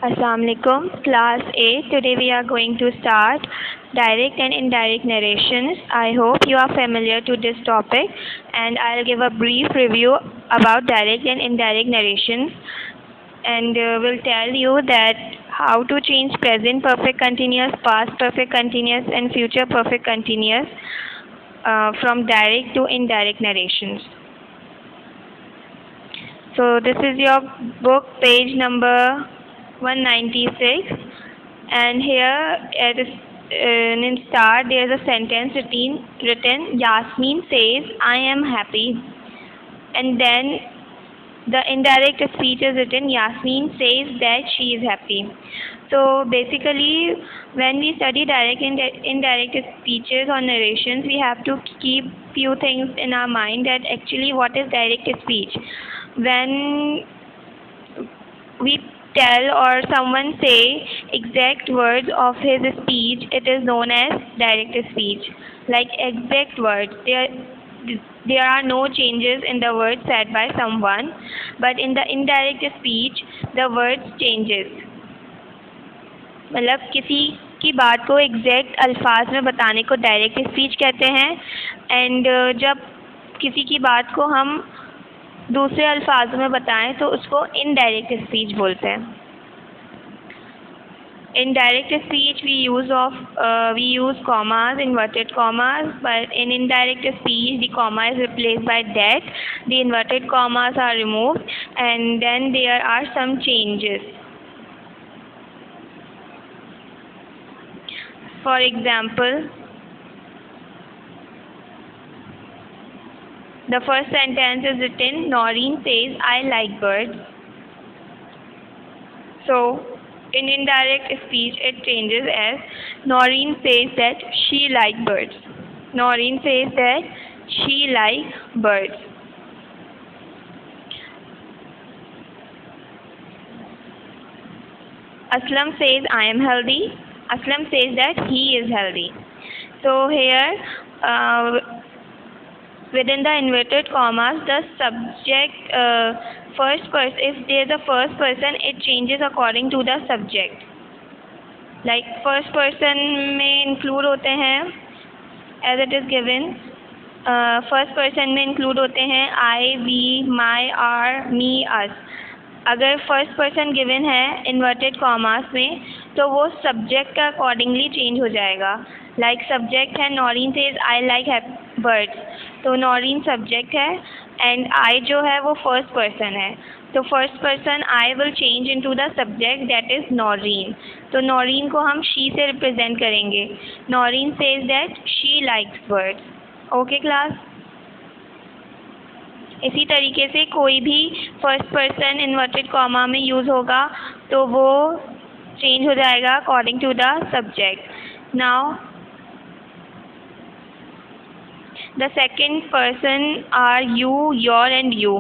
Assalamualaikum, class A. Today we are going to start direct and indirect narrations. I hope you are familiar to this topic, and I'll give a brief review about direct and indirect narrations, and will tell you that how to change present perfect continuous, past perfect continuous, and future perfect continuous from direct to indirect narrations. So this is your book, page number 196, and here in start there is a sentence written Yasmin says I am happy, and then the indirect speech is written Yasmin says that she is happy. So basically, when we study direct and indirect speeches or narrations, we have to keep few things in our mind, that actually what is direct speech. When we tell or someone say exact words of his speech, it is known as direct speech. Like exact words, there are no changes in the words said by someone, but in the indirect speech the words changes. मतलब किसी की बात को exact अल्फाज में बताने को direct speech कहते हैं, एंड जब किसी की बात को हम दूसरे अल्फाजों में बताएं तो उसको इनडायरेक्ट स्पीच बोलते हैं. In direct speech we use commas, inverted commas, but in indirect speech the comma is replaced by that, the inverted commas are removed, and then there are some changes. For example, the first sentence is written Noreen says I like birds. So in indirect speech it changes as Noreen says that she likes birds. Noreen says that she likes birds. Aslam says I am healthy. Aslam says that he is healthy. So here within the inverted commas, the subject first person, if there is a first person, it changes according to the subject. Like first person में include होते हैं as it is given. First person में include होते हैं I, we, my, our, me, us. अगर first person given है inverted commas में तो वो सब्जेक्ट का अकॉर्डिंगली चेंज हो जाएगा. लाइक सब्जेक्ट है नॉरीन सेज आई लाइक बर्ड्स, तो नॉरीन सब्जेक्ट है एंड आई जो है वो फर्स्ट पर्सन है, तो first person I will change into the subject that is Noreen. तो नॉरीन को हम शी से रिप्रेजेंट करेंगे. Noreen says that she likes birds. Okay class. इसी तरीके से कोई भी फर्स्ट पर्सन इन्वर्टेड कॉमा में यूज़ होगा तो वो चेंज हो जाएगा according to the subject. Now the second person are you, your and you.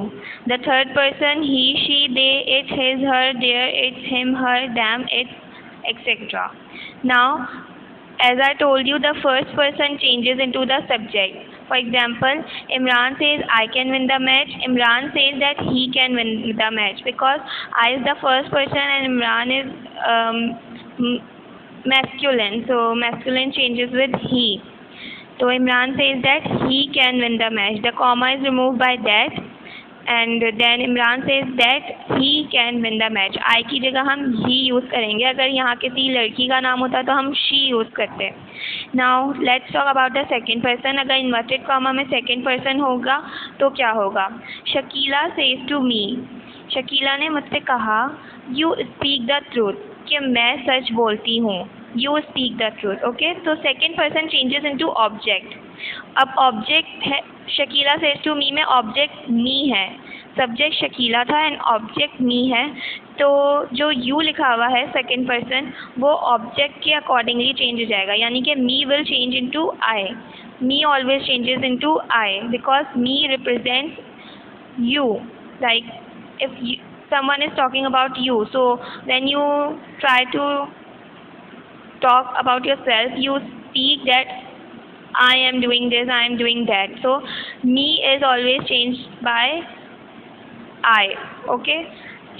The third person he, she, they, it, his, her, their, its, him, her, them, its, etc. Now as I told you, the first person changes into the subject. For example, Imran says I can win the match. Imran says that he can win the match because I is the first person and Imran is masculine. So masculine changes with he. So Imran says that he can win the match. The comma is removed by that, and then Imran says that he can win the match. I की जगह हम he use करेंगे. अगर यहाँ किसी लड़की का नाम होता तो हम she यूज़ करते. Now let's talk about the second person. अगर inverted comma में second person होगा तो क्या होगा. Shakeela says to me. Shakeela ने मुझसे कहा you speak the truth, कि मैं सच बोलती हूँ. You speak the truth. Okay, so second person changes into object. अब object है शकीला says to me में object me है, subject शकीला था and object me है, तो जो you लिखा हुआ है second person वो object के accordingly change हो जाएगा. यानी कि me will change into I. Me always changes into I because me represents you. Like if someone is talking about you, so when you try to talk about yourself, you speak that I am doing this, I am doing that. So me is always changed by I. Okay.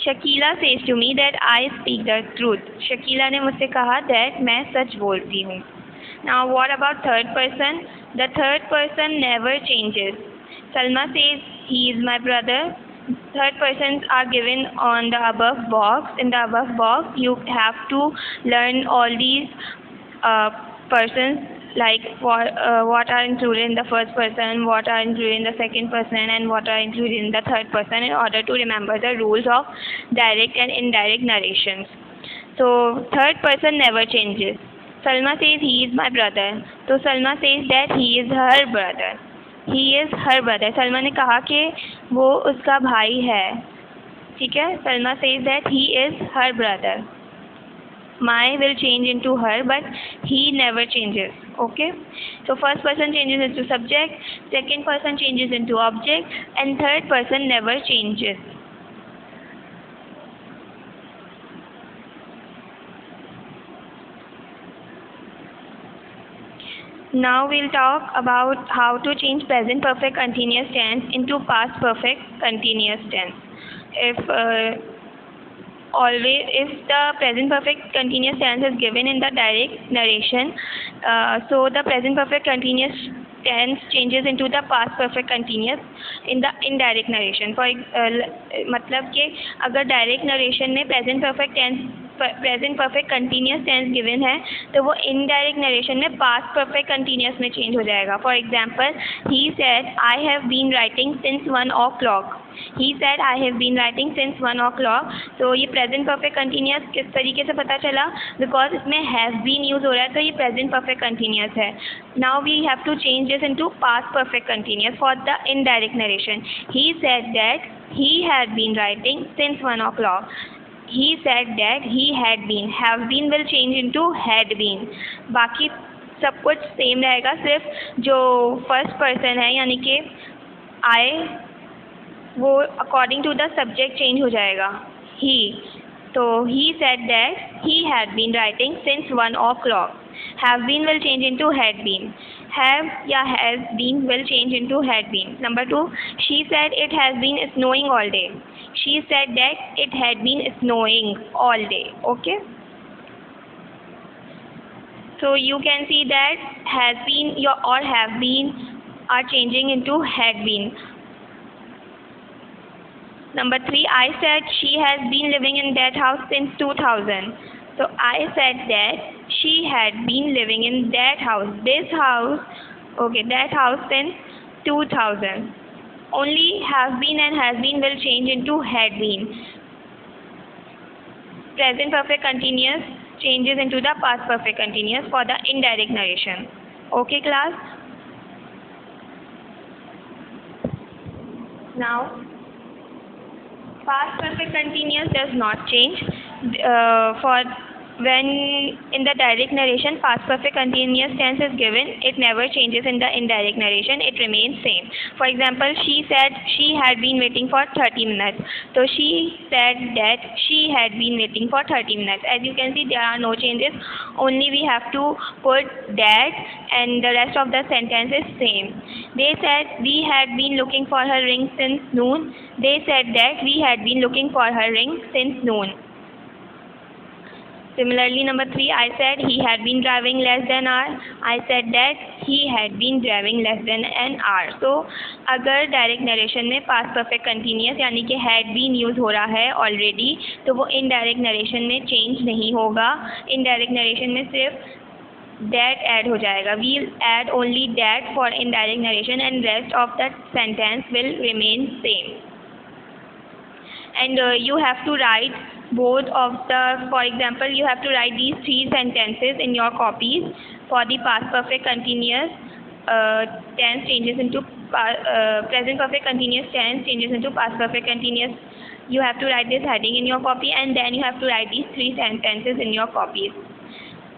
Shakila says to me that I speak the truth. Shakila ने मुझसे कहा that मैं सच बोलती हूँ. Now what about third person? The third person never changes. Salma says he is my brother. Third persons are given on the above box. In the above box, you have to learn all these persons, like what are included in the first person, what are included in the second person, and what are included in the third person, in order to remember the rules of direct and indirect narrations. So third person never changes. Salma says he is my brother. So Salma says that he is her brother. He is her brother. Salma ने कहा कि वो उसका भाई है. ठीक है. Salma says that he is her brother. My will change into her, but he never changes. Okay. So first person changes into subject, second person changes into object, and third person never changes. Now we'll talk about how to change present perfect continuous tense into past perfect continuous tense. If the present perfect continuous tense is given in the direct narration, so the present perfect continuous tense changes into the past perfect continuous in the indirect narration. For मतलब कि अगर direct narration में present perfect continuous tense given है, तो वो indirect narration में past perfect continuous में change हो जाएगा. For example, he said I have been writing since 1 o'clock. He said I have been writing since 1 o'clock. तो ये present perfect continuous किस तरीके से पता चला? Because इसमें have been use हो रहा है, तो ये present perfect continuous है. Now we have to change this into past perfect continuous for the indirect narration. He said that he had been writing since 1 o'clock. He said that he had been. Have been will change into had been. बाकी सब कुछ same रहेगा, सिर्फ जो first person है यानी कि I, वो according to the subject change हो जाएगा. ही, तो he said that he had been writing since 1 o'clock. Have been will change into had been. Have या has been will change into had been. Number 2, she said it has been snowing all day. She said that it had been snowing all day. Okay. So you can see that has been or have been are changing into had been. Number 3, I said she has been living in that house since 2000. So I said that she had been living in that house, this house, okay, that house since 2000. Only have been and has been will change into had been. Present perfect continuous changes into the past perfect continuous for the indirect narration. Okay, class? Now, past perfect continuous does not change. For when in the direct narration past perfect continuous tense is given, it never changes. In the indirect narration, it remains same. For example, she said she had been waiting for 30 minutes. So she said that she had been waiting for 30 minutes. As you can see, there are no changes. Only we have to put that, and the rest of the sentence is same. They said we had been looking for her ring since noon. They said that we had been looking for her ring since noon. Similarly, number 3, I said he had been driving less than hour. I said that he had been driving less than an hour. So, अगर direct narration में past perfect continuous यानी कि had been use हो रहा है already, तो वो indirect narration में change नहीं होगा. Indirect narration में सिर्फ that add हो जाएगा. We'll add only that for indirect narration, and rest of the sentence will remain same. And you have to write both of the, for example, you have to write these 3 sentences in your copies. For the past perfect continuous tense changes into present perfect continuous tense changes into past perfect continuous. You have to write this heading in your copy, and then you have to write these 3 sentences in your copies.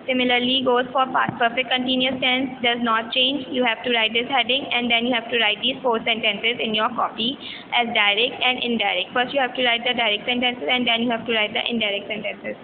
Similarly goes for past perfect continuous tense, does not change. You have to write this heading, and then you have to write these 4 sentences in your copy as direct and indirect. First you have to write the direct sentences, and then you have to write the indirect sentences.